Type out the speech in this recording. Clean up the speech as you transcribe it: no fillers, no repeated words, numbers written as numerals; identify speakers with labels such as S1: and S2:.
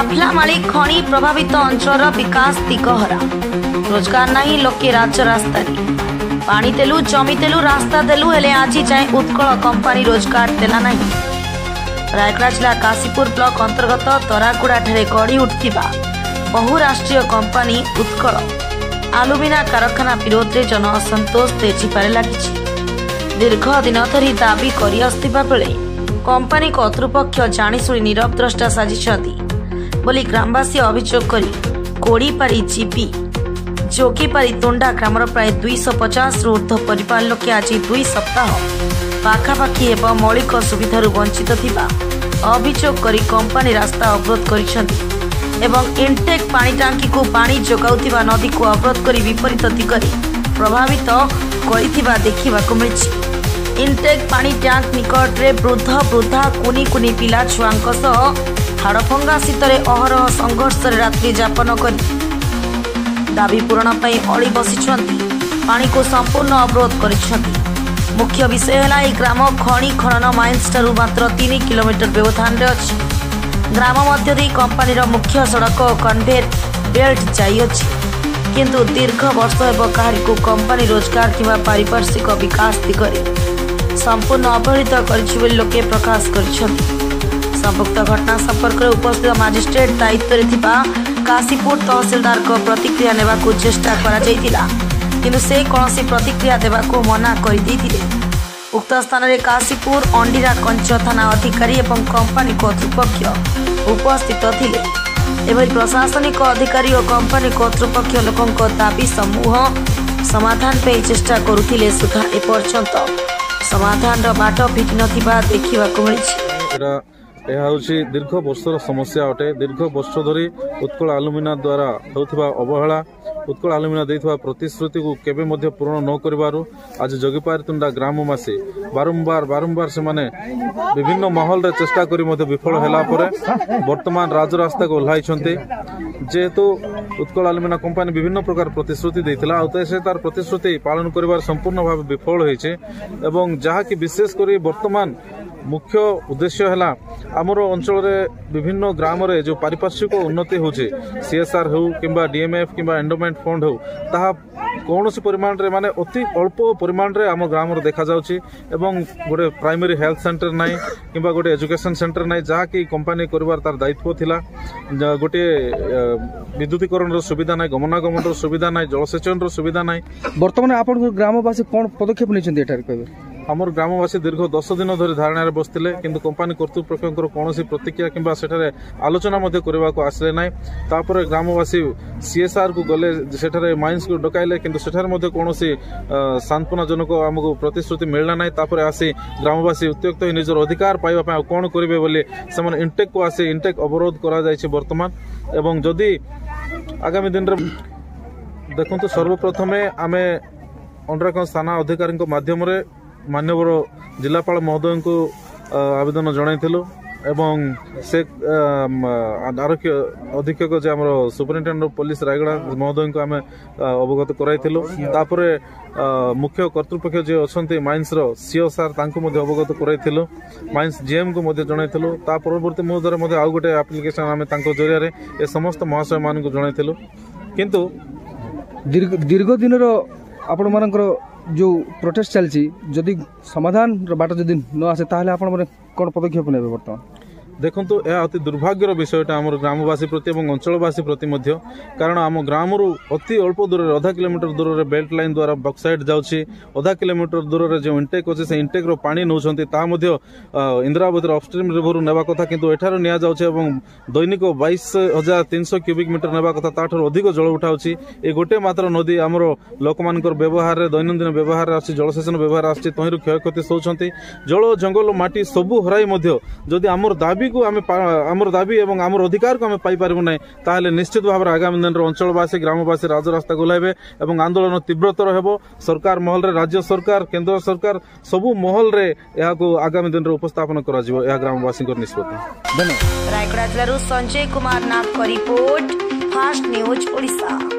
S1: काफलामाली खଣି प्रभावित अंचल विकास दिगहरा रोजगार नहीं लोके राज्य रास्ता पानी देलु जमी देलु रास्ता देलु हेले आज जाए उत्कल कंपानी रोजगार देला नहीं। रायगड़ा जिला काशीपुर ब्लॉक अंतर्गत तरागुड़ा ठारे गढ़ी उठिबा बहुराष्ट्रीय कंपानी उत्कल आलुमिना कारखाना विरोध में जन असंतोष तेजीबारे लगी। दीर्घ दिन धरी दाबी करि आस्थिबा बेले कंपानी कर्तृपक्ष जाणीशुणी नीरव द्रष्टा साजिछंती बोली ग्रामवासी अभियोग करी कोड़ीपारी जीपी जोगीपारी तोंडा ग्रामर प्राय 250 ऊर्ध्व परिवार लोके आज 2 सप्ताह पाखापाखि एवं मौलिक सुविधार वंचित थिबा अभियोग करी कंपानी रास्ता अवरोध करिसेंती एवं इनटेक पानी टांकी को पानी जोगाउथिबा नदी को अवरोध करी विपरीत दिगरे प्रभावित करिथिबा देखिबाकु मिलिछि। इनटेक पानी टैंक निकट रे वृद्ध वृद्धा कुनी कुनी पिला छुआंक सह हाड़फंगा शीतरे अहरह संघर्ष रात्रि जापन कर दाबी पूरण पाई अड़ी बसिछंती पानी को संपूर्ण अवरोध करिछंती। मुख्य विषय है ग्राम खଣି खनन माइन्स ठारू मात्र 3 किलोमीटर व्यवधान रे अछि। ग्राम मध्य दे कंपानी मुख्य सड़क कन्वेयर बेल्ट जाइछि किंतु दीर्घ वर्ष हेब काहारी को कंपानी रोजगार किंवा पारिपार्श्विक विकास दिगरे संपूर्ण अवहेलित कर लोके प्रकाश करिछंती। संपुक्त घटना संपर्क में उपस्थित मजिस्ट्रेट दायित्व में काशीपुर तहसीलदार को प्रतिक्रिया नेबाकू चेष्टा करा जायतिला किंतु से कौनसी प्रतिक्रिया देबाकू मना कर देथिले। उक्त स्थान में काशीपुर अंडीरा कंच थाना अधिकारी एवं कंपानी कर्तृपक्ष उपस्थित थिले। एवं प्रशासनिक अधिकारी और कंपानी कर्तृपक्ष लोकों दाबी समूह समाधान पे चेष्टा करुथिले सुधा एपर्यंत समाधान बाट फिट नथिबा देखिबाकू मिलिछि।
S2: यह दीर्घ वर्षर समस्या अटे। दीर्घ वर्ष धरी उत्कल आलुमिना द्वारा होता अवहेला उत्कल आलुमिना देइथवा प्रतिश्रुति को केबे मध्य पूर्ण न करिबारु आज जोगीपारी तुंडा ग्रामवासी बारंबार से माने विभिन्न महल रे चेष्टा करी मध्य विफल होला परे वर्तमान राजरास्ता को ओल्हाइछंती। जेहेतु उत्कल आलुमिना कंपानी विभिन्न प्रकार प्रतिश्रुति देइथिला आ से तार प्रतिश्रुति पालन करिबार संपूर्ण भाव विफल होइछे एवं जहा कि विशेष करी वर्तमान मुख्य उद्देश्य है आमर अंचल विभिन्न ग्राम रे जो पारिपार्श्विक उन्नति होचे सीएसआर हो किंबा डीएमएफ किंबा एंडोमेंट फंड हो ताहा कौन परिमाण रे माने अति अल्प परिमाण रे आम ग्राम देखा जाउची एवं गोटे प्राइमरी हेल्थ सेंटर नाई किंबा गोटे एजुकेशन सेंटर नाई जहा कि कंपानी करबार तार दायित्व थिला। गोटे विद्युतीकरण सुविधा नाई गमनागमन सुविधा नाई जलसेचन सुविधा नाई।
S3: वर्तमान आपण ग्रामवासी कोन पदक्षेप निछन एटार कहबे
S2: आमर ग्रामवासी दीर्घ 10 दिन धरी धारणा बसते किंतु कंपानी कर्तृपक्ष कौन प्रतिक्रिया किंबा सेठारे आलोचना करने को आसले ना। तापर ग्रामवासी सीएसआर को गले सेठारे माइन्स को डकाइले किंतु सेठारे कौन सांत्वनाजनक आमको प्रतिश्रुति मिलना ना। तापर आसी ग्रामवासी उत्त्यक्त निजर अधिकार पाइबा कौन करेंगे बोली से इंटेक को आसी इंटेक अवरोध करा जायछि वर्तमान एवं जदि आगामी दिन देखु सर्वप्रथमे आमे अंडरागंज थाना अधिकारी माध्यम मान्यवर जिलापाल महोदय को आवेदन जनाइथिलु एवं से आरक्षी अधीक्षक जे हमर सुपरिटेडेंट ऑफ पुलिस रायगड़ा महोदय को आम अवगत कराइथिलु। तापरे मुख्य कर्तृपक्ष जे अछंती माइन्स रो सीओ सर तांको मध्ये अवगत कराइथिलु। माइन्स जीएम को मध्ये जनाइथिलु। ता परवर्ती मुहूर्त मध्ये आउ गोटे एप्लिकेशन आम तांको जरिया रे ए समस्त महाशय मान को जनाइथिलु किंतु
S3: दीर्घ दिन रो आपण मानकर जो प्रोटेस्ट चलती जदि समाधान बाट जदि न आसे ताहले आपण माने कोन पदक्षेप नेबे वर्तमान
S2: देखु यह अति दुर्भाग्यर विषयटा आम ग्रामवासी प्रति और अंचलवासी प्रति कारण आम ग्राम अति अल्प दूर आधा किलोमीटर दूर रे बेल्ट लाइन द्वारा बक्साइड जाउछि आधा किलोमीटर दूर रे जो इंटेक अच्छे से इंटेक रो पानी नौछंती ता मध्य इंदिरावती अपस्ट्रीम रिवर नेबा कथा किंतु एठार निया जाउछि एवं दैनिक 22,300 क्यूबिक मीटर नेबा कथा ताठर अधिक जल उठाउछि। ए गोटे मात्र नदी आमर लोकमानकर व्यवहार रे दैनंदिन व्यवहार आछि जलसेचन व्यवहार आछि तहिरु क्षयक्षति सोचंती जल जंगल माटी सबु हराई मध्य जदि आमर दाबी को आमर दाबी एवं आमर अधिकार को आम पाइपर ना ताहले निश्चित भाव आगामी दिन अंचलवासी ग्रामवासी राजरास्ता गुलाइबे एवं आंदोलन तीव्रतर हेबो। सरकार महल रे राज्य सरकार केंद्र सरकार सबु महल रे याको आगामी दिन उपस्थापन करा जिवो या ग्रामवासी को निष्पत्ति।
S1: धन्यवाद। रायगड़ा जिल्लारू संजय कुमार नाथ को रिपोर्ट फास्ट न्यूज ओडिशा।